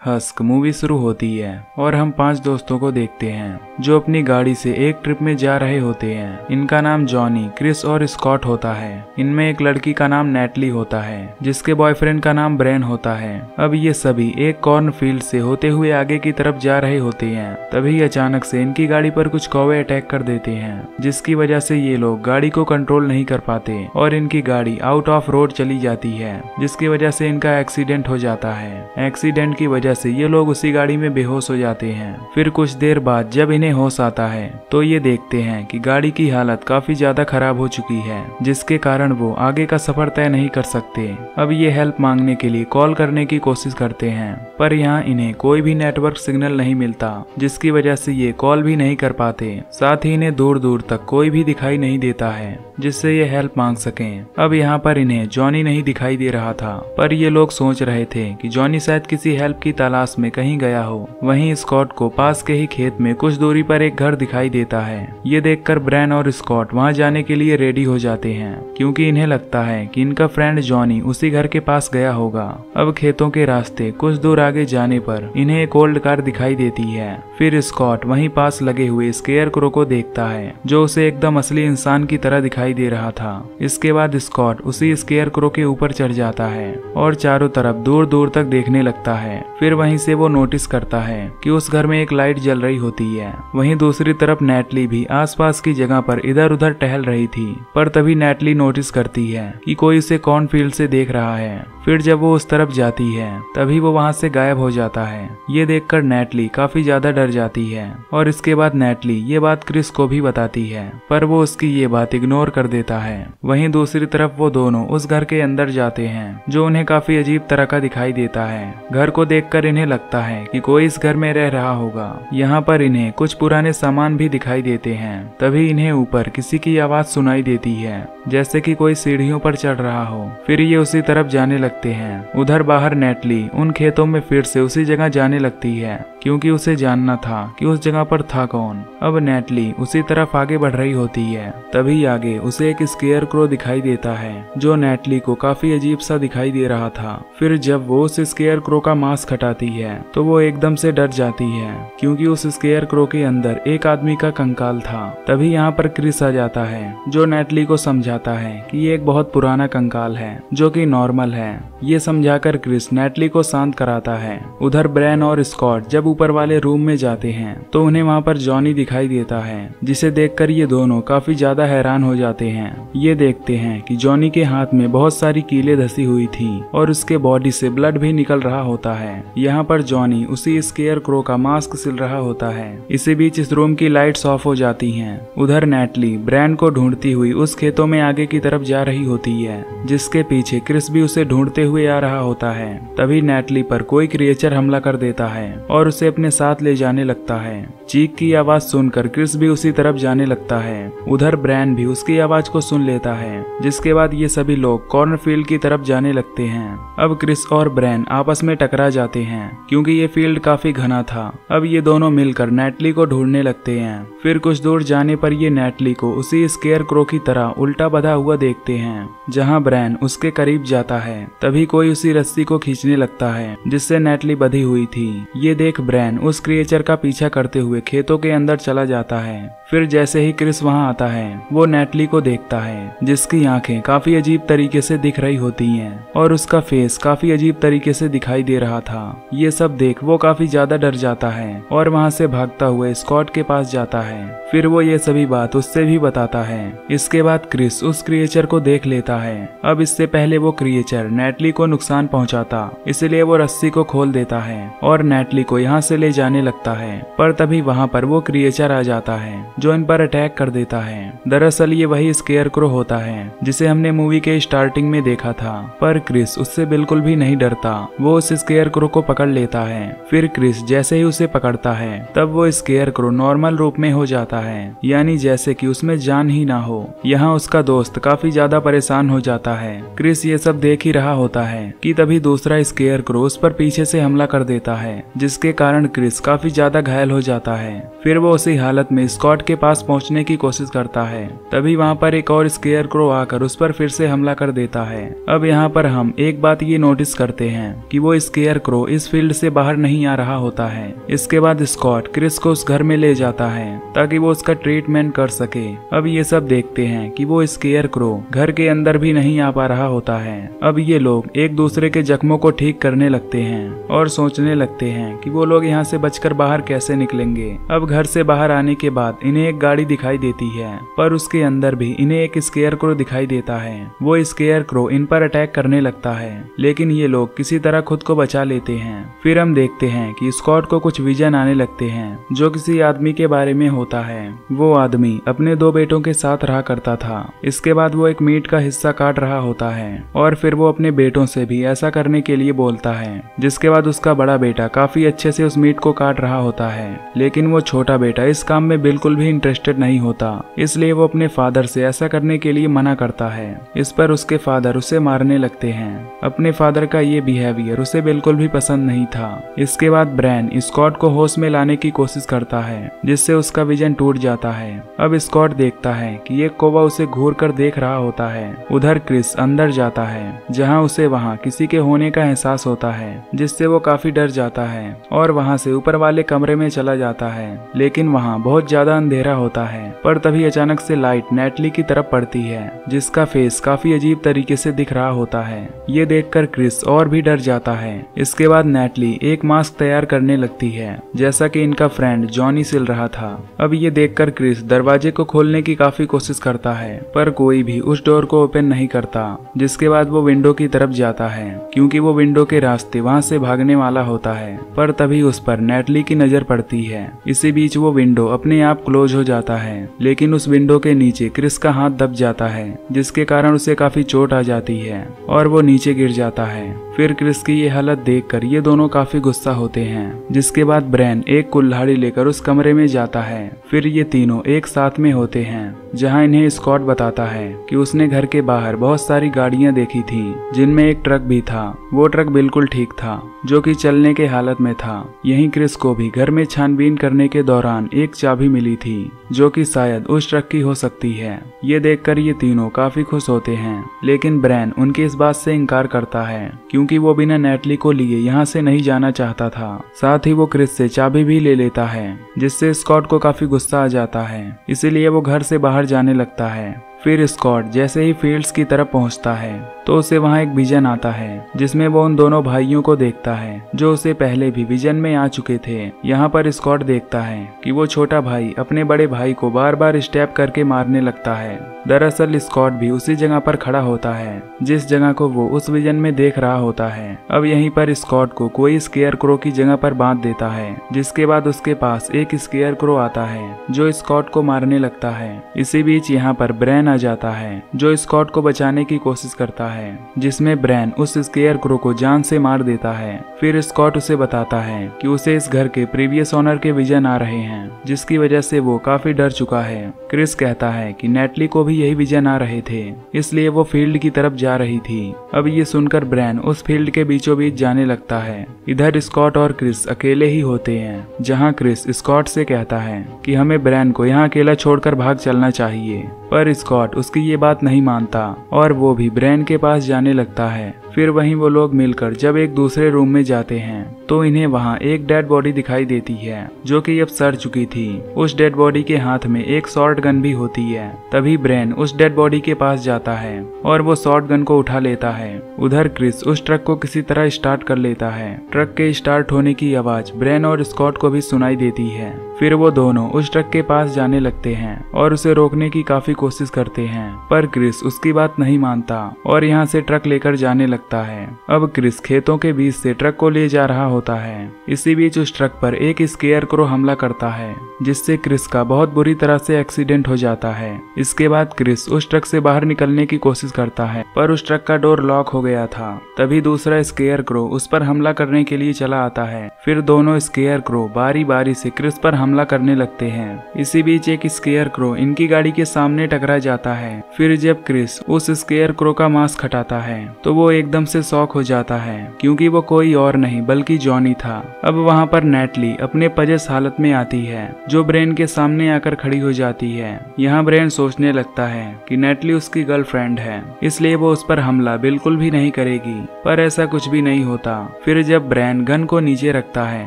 Husk movie शुरू होती है और हम 5 दोस्तों को देखते हैं जो अपनी गाड़ी से एक ट्रिप में जा रहे होते हैं। इनका नाम जॉनी, क्रिस और स्कॉट होता है। इनमें एक लड़की का नाम नेटली होता है जिसके बॉयफ्रेंड का नाम ब्रेन होता है। अब ये सभी एक कॉर्नफील्ड से होते हुए आगे की तरफ जा रहे होते हैं। तभी अचानक से इनकी गाड़ी पर कुछ कौवे अटैक कर देते हैं जिसकी वजह से ये लोग गाड़ी को कंट्रोल नहीं कर पाते और इनकी गाड़ी आउट ऑफ रोड चली जाती है जिसकी वजह से इनका एक्सीडेंट हो जाता है। एक्सीडेंट की वजह से ये लोग उसी गाड़ी में बेहोश हो जाते हैं। फिर कुछ देर बाद जब इन्हें होश आता है तो ये देखते हैं कि गाड़ी की हालत काफी ज्यादा खराब हो चुकी है जिसके कारण वो आगे का सफर तय नहीं कर सकते। अब ये हेल्प मांगने के लिए कॉल करने की कोशिश करते हैं पर यहाँ इन्हें कोई भी नेटवर्क सिग्नल नहीं मिलता जिसकी वजह से ये कॉल भी नहीं कर पाते। साथ ही इन्हें दूर दूर तक कोई भी दिखाई नहीं देता है जिससे ये हेल्प मांग सकें। अब यहाँ पर इन्हें जॉनी नहीं दिखाई दे रहा था पर ये लोग सोच रहे थे कि जॉनी शायद किसी हेल्प की तलाश में कहीं गया हो। वहीं स्कॉट को पास के ही खेत में कुछ दूरी पर एक घर दिखाई देता है। ये देखकर ब्रेन और स्कॉट वहां जाने के लिए रेडी हो जाते हैं क्योंकि इन्हें लगता है कि इनका फ्रेंड जॉनी उसी घर के पास गया होगा। अब खेतों के रास्ते कुछ दूर आगे जाने पर इन्हें एक ओल्ड कार दिखाई देती है। फिर स्कॉट वहीं पास लगे हुए स्केयर क्रो को देखता है जो उसे एकदम असली इंसान की तरह दिखाई दे रहा था। इसके बाद स्कॉट उसी स्केयर क्रो के ऊपर चढ़ जाता है और चारों तरफ दूर दूर तक देखने लगता है। फिर वहीं से वो नोटिस करता है कि उस घर में एक लाइट जल रही होती है। वहीं दूसरी तरफ नेटली भी आसपास की जगह पर इधर उधर टहल रही थी पर तभी नेटली नोटिस करती है कि कोई उसे कॉर्नफील्ड से देख रहा है। फिर जब वो उस तरफ जाती है तभी वो वहां से गायब हो जाता है। ये देखकर नेटली काफी ज्यादा डर जाती है और इसके बाद नेटली ये बात क्रिस को भी बताती है पर वो उसकी ये बात इग्नोर कर देता है। वहीं दूसरी तरफ वो दोनों उस घर के अंदर जाते हैं जो उन्हें काफी अजीब तरह का दिखाई देता है। घर को देखकर इन्हें लगता है कि कोई इस घर में रह रहा होगा। यहाँ पर इन्हें कुछ पुराने सामान भी दिखाई देते हैं। तभी इन्हें ऊपर किसी की आवाज सुनाई देती है जैसे कि कोई सीढ़ियों पर चढ़ रहा हो। फिर ये उसी तरफ जाने लगते हैं। उधर बाहर नेटली उन खेतों में फिर से उसी जगह जाने लगती है क्योंकि उसे जानना था कि उस जगह पर था कौन। अब नेटली उसी तरफ आगे बढ़ रही होती है। तभी आगे उसे एक स्केयर क्रो दिखाई देता है जो नेटली को काफी अजीब सा दिखाई दे रहा था। फिर जब वो उस स्केयर क्रो का मास्क हटाती है तो वो एकदम से डर जाती है क्योंकि उस स्केयर क्रो के अंदर एक आदमी का कंकाल था। तभी यहाँ पर क्रिस आ जाता है जो नेटली को समझाता है कि ये एक बहुत पुराना कंकाल है जो कि नॉर्मल है। ये समझाकर क्रिस नेटली को शांत कराता है। उधर ब्रेन और स्कॉट जब ऊपर वाले रूम में जाते हैं तो उन्हें वहाँ पर जॉनी दिखाई देता है जिसे देखकर ये दोनों काफी ज्यादा हैरान हो जाते हैं। ये देखते हैं कि जॉनी के हाथ में बहुत सारी कीलें धसी हुई थी और उसके बॉडी से ब्लड भी निकल रहा होता है। यहाँ पर जॉनी उसी स्केयर क्रो का मास्क सिल रहा होता है। इसी बीच इस रूम की लाइट्स ऑफ हो जाती हैं। उधर नेटली ब्रेन को ढूंढती हुई उस खेतों में आगे की तरफ जा रही होती है जिसके पीछे क्रिस भी उसे ढूंढते हुए आ रहा होता है। तभी नेटली पर कोई क्रिएचर हमला कर देता है और उसे अपने साथ ले जाने लगता है। चीख की आवाज सुनकर क्रिस भी उसी तरफ जाने लगता है। उधर ब्रेन भी उसकी आवाज को सुन लेता है जिसके बाद ये सभी लोग कॉर्नफील्ड की तरफ जाने लगते हैं। अब क्रिस और ब्रेन आपस में टकरा जाते हैं क्योंकि ये फील्ड काफी घना था। अब ये दोनों मिलकर नेटली को ढूंढने लगते हैं। फिर कुछ दूर जाने पर ये नेटली को उसी स्केयर क्रो की तरह उल्टा बंधा हुआ देखते हैं। जहां ब्रेन उसके करीब जाता है तभी कोई उसी रस्सी को खींचने लगता है जिससे नेटली बंधी हुई थी। ये देख ब्रेन उस क्रिएचर का पीछा करते हुए खेतों के अंदर चला जाता है। फिर जैसे ही क्रिस वहां आता है वो नेटली को देखता है जिसकी आंखें काफी अजीब तरीके से दिख रही होती हैं और उसका फेस काफी अजीब तरीके से दिखाई दे रहा था। ये सब देख वो काफी ज्यादा डर जाता है और वहां से भागता हुआ स्कॉट के पास जाता है। फिर वो ये सभी बात उससे भी बताता है। इसके बाद क्रिस उस क्रिएचर को देख लेता है। अब इससे पहले वो क्रिएचर नेटली को नुकसान पहुंचाता इसलिए वो रस्सी को खोल देता है और नेटली को यहाँ से ले जाने लगता है। पर तभी वहाँ पर वो क्रिएचर आ जाता है जो इन पर अटैक कर देता है। दरअसल ये वही स्केयर क्रो होता है जिसे हमने मूवी के स्टार्टिंग में देखा था। पर क्रिस उससे बिल्कुल भी नहीं डरता। वो उस स्केयर क्रो को पकड़ लेता है। फिर क्रिस जैसे ही उसे पकड़ता है तब वो स्केयर क्रो नॉर्मल रूप में हो जाता है यानी जैसे कि उसमें जान ही ना हो। यहाँ उसका दोस्त काफी ज्यादा परेशान हो जाता है। क्रिस ये सब देख ही रहा होता है कि तभी दूसरा स्केयर क्रो उस पर पीछे से हमला कर देता है जिसके कारण कारण क्रिस काफी ज्यादा घायल हो जाता है। फिर वो उसी हालत में स्कॉट के पास पहुंचने की कोशिश करता है। तभी वहां पर एक और स्केयरक्रो आकर उस पर फिर से हमला कर देता है। अब यहाँ पर हम एक बात ये नोटिस करते हैं कि वो स्केयरक्रो इस फील्ड से बाहर नहीं आ रहा होता है। इसके बाद स्कॉट क्रिस को उस घर में ले जाता है ताकि वो उसका ट्रीटमेंट कर सके। अब ये सब देखते हैं कि वो स्केयरक्रो घर के अंदर भी नहीं आ पा रहा होता है। अब ये लोग एक दूसरे के जख्मों को ठीक करने लगते हैं और सोचने लगते हैं कि वो लोग यहाँ से बचकर बाहर कैसे निकलेंगे। अब घर से बाहर आने के बाद इन्हें एक गाड़ी दिखाई देती है, पर उसके अंदर भी इन्हें एक स्केयरक्रो दिखाई देता है। वो स्केयरक्रो इन पर अटैक करने लगता है, लेकिन ये लोग किसी तरह खुद को बचा लेते हैं। फिर हम देखते हैं कि स्कॉट को कुछ विजन आने लगते हैं जो किसी आदमी के बारे में होता है। वो आदमी अपने 2 बेटों के साथ रहा करता था। इसके बाद वो एक मीट का हिस्सा काट रहा होता है और फिर वो अपने बेटों से भी ऐसा करने के लिए बोलता है। जिसके बाद उसका बड़ा बेटा काफी अच्छे से उस मीट को काट रहा होता है, लेकिन वो छोटा बेटा इस काम में बिल्कुल भी इंटरेस्टेड नहीं होता। इसलिए वो अपने फादर से ऐसा करने के लिए मना करता है। इस पर उसके फादर उसे मारने लगते हैं। अपने फादर का ये बिहेवियर उसे बिल्कुल भी पसंद नहीं था। इसके बाद ब्रैन स्कॉट को होश में लाने की कोशिश करता है, जिससे उसका विजन टूट जाता है। अब स्कॉट देखता है कि एक कौवा उसे घूर कर देख रहा होता है। उधर क्रिस अंदर जाता है, जहाँ उसे वहाँ किसी के होने का एहसास होता है, जिससे वो काफी डर जाता है और वहाँ से ऊपर वाले कमरे में चला जाता है। लेकिन वहाँ बहुत ज्यादा अंधेरा होता है। पर तभी अचानक से लाइट नेटली की तरफ पड़ती है, जिसका फेस काफी अजीब तरीके से दिख रहा होता है। ये देखकर क्रिस और भी डर जाता है। इसके बाद नेटली एक मास्क तैयार करने लगती है, जैसा कि इनका फ्रेंड जॉनी सिल रहा था। अब ये देखकर क्रिस दरवाजे को खोलने की काफी कोशिश करता है, पर कोई भी उस डोर को ओपन नहीं करता। जिसके बाद वो विंडो की तरफ जाता है, क्योंकि वो विंडो के रास्ते वहाँ से भागने वाला होता है। पर तभी उस पर नेटली की नजर पड़ती है। इसी बीच वो विंडो अपने आप क्लोज हो जाता है, लेकिन उस विंडो के नीचे क्रिस का हाथ दब जाता है, जिसके कारण उसे काफी चोट आ जाती है और वो नीचे गिर जाता है। फिर क्रिस की ये हालत देखकर ये दोनों काफी गुस्सा होते हैं। जिसके बाद ब्रैन एक कुल्हाड़ी लेकर उस कमरे में जाता है। फिर ये तीनों एक साथ में होते हैं, जहां इन्हें स्कॉट बताता है कि उसने घर के बाहर बहुत सारी गाड़ियां देखी थी, जिनमें एक ट्रक भी था। वो ट्रक बिल्कुल ठीक था, जो कि चलने के हालत में था। यहीं क्रिस को भी घर में छानबीन करने के दौरान एक चाबी मिली थी, जो कि शायद उस ट्रक की हो सकती है। ये देखकर ये तीनों काफी खुश होते हैं, लेकिन ब्रैन उनकी इस बात से इनकार करता है, क्योंकि वो बिना नेटली को लिए यहाँ से नहीं जाना चाहता था। साथ ही वो क्रिस से चाबी भी ले लेता है, जिससे स्कॉट को काफी गुस्सा आ जाता है। इसीलिए वो घर से बाहर जाने लगता है। फिर स्कॉट जैसे ही फील्ड्स की तरफ पहुंचता है, तो उसे वहां एक विजन आता है, जिसमें वो उन दोनों भाइयों को देखता है, जो उसे पहले भी विजन में आ चुके थे। यहाँ पर स्कॉट देखता है कि वो छोटा भाई अपने बड़े भाई को बार बार स्टैप करके मारने लगता है। दरअसल स्कॉट भी उसी जगह पर खड़ा होता है, जिस जगह को वो उस विजन में देख रहा होता है। अब यहीं पर स्कॉट को कोई स्केयरक्रो की जगह पर बांध देता है, जिसके बाद उसके पास एक स्केयरक्रो आता है, जो स्कॉट को मारने लगता है। इसी बीच यहाँ पर ब्रैन आ जाता है, जो स्कॉट को बचाने की कोशिश करता है, जिसमें ब्रैन उस स्केयरक्रो को जान से मार देता है। फिर स्कॉट उसे बताता है कि उसे इस घर के प्रीवियस ओनर के विजन आ रहे हैं, जिसकी वजह से वो काफी डर चुका है। क्रिस कहता है कि नेटली को भी यही विजन आ रहे थे, इसलिए वो फील्ड की तरफ जा रही थी। अब ये सुनकर ब्रैन उस फील्ड के बीचों बीच जाने लगता है। इधर स्कॉट और क्रिस अकेले ही होते हैं, जहाँ क्रिस स्कॉट से कहता है कि हमें ब्रैन को यहाँ अकेला छोड़कर भाग चलना चाहिए, पर स्कॉट उसकी ये बात नहीं मानता और वो भी ब्रैन के पास जाने लगता है। फिर वहीं वो लोग मिलकर जब एक दूसरे रूम में जाते हैं, तो इन्हें वहां एक डेड बॉडी दिखाई देती है, जो कि अब सड़ चुकी थी। उस डेड बॉडी के हाथ में एक शॉर्ट गन भी होती है। तभी ब्रैन उस डेड बॉडी के पास जाता है और वो शॉर्ट गन को उठा लेता है। उधर क्रिस उस ट्रक को किसी तरह स्टार्ट कर लेता है। ट्रक के स्टार्ट होने की आवाज ब्रैन और स्कॉट को भी सुनाई देती है। फिर वो दोनों उस ट्रक के पास जाने लगते हैं और उसे रोकने की काफी कोशिश करते हैं, पर क्रिस उसकी बात नहीं मानता और यहाँ से ट्रक लेकर जाने लगता है। अब क्रिस खेतों के बीच से ट्रक को ले जा रहा होता है। इसी बीच उस ट्रक पर एक स्केयरक्रो हमला करता है, जिससे क्रिस का बहुत बुरी तरह से एक्सीडेंट हो जाता है। इसके बाद क्रिस उस ट्रक से बाहर निकलने की कोशिश करता है, पर उस ट्रक का डोर लॉक हो गया था। तभी दूसरा स्केयरक्रो उस पर हमला करने के लिए चला आता है। फिर दोनों स्केयरक्रो बारी बारी से क्रिस पर हमला करने लगते हैं। इसी बीच एक स्केयरक्रो इनकी गाड़ी के सामने टकरा जाता है। फिर जब क्रिस उस स्केयरक्रो का मास्क हटाता है, तो वो एक एकदम से शॉक हो जाता है क्योंकि वो कोई और नहीं बल्कि जॉनी था। अब वहाँ पर नेटली अपने पजस हालत में आती है जो ब्रेन के सामने आकर खड़ी हो जाती है। यहाँ ब्रेन सोचने लगता है कि नेटली उसकी गर्लफ्रेंड है, इसलिए वो उस पर हमला बिल्कुल भी नहीं करेगी, पर ऐसा कुछ भी नहीं होता। फिर जब ब्रेन गन को नीचे रखता है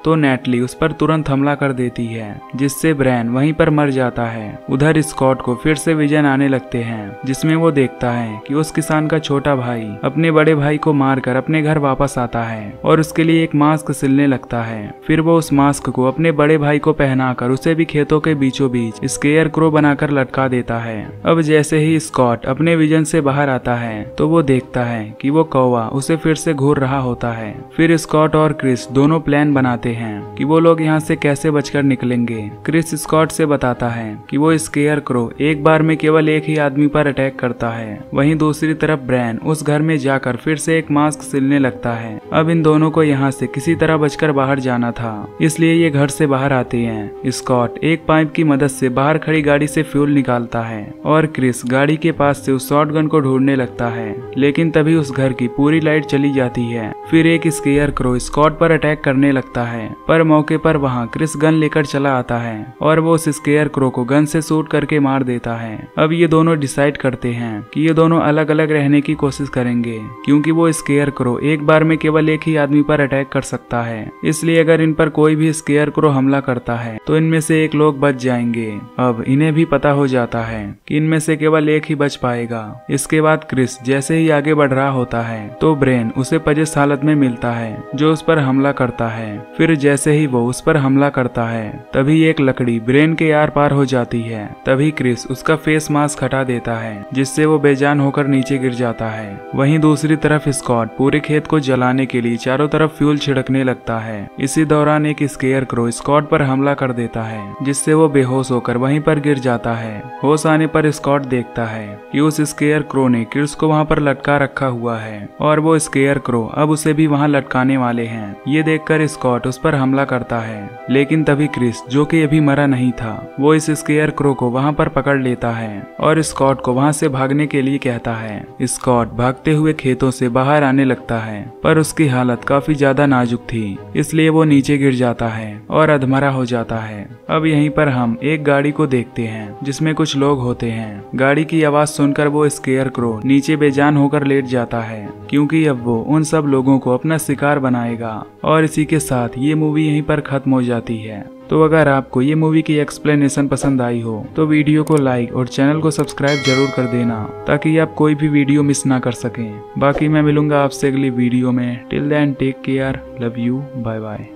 तो नेटली उस पर तुरंत हमला कर देती है, जिससे ब्रेन वहीं पर मर जाता है। उधर स्कॉट को फिर से विजन आने लगते हैं, जिसमें वो देखता है कि उस किसान का छोटा भाई अपने बड़े भाई को मारकर अपने घर वापस आता है और उसके लिए एक मास्क सिलने लगता है। फिर वो उस मास्क को अपने बड़े भाई को पहनाकर उसे भी खेतों के बीचों बीच स्केयर क्रो बनाकर लटका देता है। अब जैसे ही स्कॉट अपने विजन से बाहर आता है तो वो देखता है कि वो कौवा उसे फिर से घूर रहा होता है। फिर स्कॉट और क्रिस दोनों प्लान बनाते हैं कि वो लोग यहाँ से कैसे बचकर निकलेंगे। क्रिस स्कॉट से बताता है कि वो स्केयर क्रो एक बार में केवल एक ही आदमी पर अटैक करता है। वहीं दूसरी तरफ ब्रेन उस घर में जाकर फिर से एक मास्क सिलने लगता है। अब इन दोनों को यहाँ से किसी तरह बचकर बाहर जाना था, इसलिए ये घर से बाहर आते हैं। स्कॉट एक पाइप की मदद से बाहर खड़ी गाड़ी से फ्यूल निकालता है और क्रिस गाड़ी के पास से उस शॉटगन को ढूंढने लगता है, लेकिन तभी उस घर की पूरी लाइट चली जाती है। फिर एक स्केयर क्रो स्कॉट पर अटैक करने लगता है, पर मौके पर वहाँ क्रिस गन लेकर चला आता है और वो उस स्केयर क्रो को गन से शूट करके मार देता है। अब ये दोनों डिसाइड करते हैं कि ये दोनों अलग अलग रहने की कोशिश करेंगे, क्योंकि वो स्केयर क्रो एक बार में केवल एक ही आदमी पर अटैक कर सकता है। इसलिए अगर इन पर कोई भी स्केयर क्रो हमला करता है तो इनमें से एक लोग बच जाएंगे। अब इन्हें भी पता हो जाता है कि इनमें से केवल एक ही बच पाएगा। इसके बाद क्रिस जैसे ही आगे बढ़ रहा होता है तो ब्रेन उसे पजस हालत में मिलता है जो उस पर हमला करता है। फिर जैसे ही वो उस पर हमला करता है तभी एक लकड़ी ब्रेन के आर पार हो जाती है। तभी क्रिस उसका फेस मास्क हटा देता है, जिससे वो बेजान होकर नीचे गिर जाता है। वहीं दूसरी तरफ स्कॉट पूरे खेत को जलाने के लिए चारों तरफ फ्यूल छिड़कने लगता है। इसी दौरान एक स्केयर क्रो स्कॉट पर हमला कर देता है, जिससे वो बेहोश होकर वहीं पर गिर जाता है। होश आने पर स्कॉट देखता है कि उस स्केयर क्रो ने क्रिस को वहाँ पर लटका रखा हुआ है और वो स्केयर क्रो अब उसे भी वहाँ लटकाने वाले हैं। ये देखकर स्कॉट उस पर हमला करता है, लेकिन तभी क्रिस जो कि अभी मरा नहीं था वो इस स्केयर क्रो को वहाँ पर पकड़ लेता है और स्कॉट को वहाँ से भागने के लिए कहता है। स्कॉट भागते हुए खेतों से बाहर आने लगता है, पर उसकी हालत काफी ज्यादा नाजुक थी, इसलिए वो नीचे गिर जाता है और अधमरा हो जाता है। अब यहीं पर हम एक गाड़ी को देखते हैं जिसमें कुछ लोग होते हैं। गाड़ी की आवाज सुनकर वो स्केयर क्रो नीचे बेजान होकर लेट जाता है, क्योंकि अब वो उन सब लोगों को अपना शिकार बनाएगा। और इसी के साथ ये मूवी यहीं पर खत्म हो जाती है। तो अगर आपको ये मूवी की एक्सप्लेनेशन पसंद आई हो तो वीडियो को लाइक और चैनल को सब्सक्राइब जरूर कर देना, ताकि आप कोई भी वीडियो मिस ना कर सकें। बाकी मैं मिलूंगा आपसे अगली वीडियो में। Till then take care, love you, bye bye.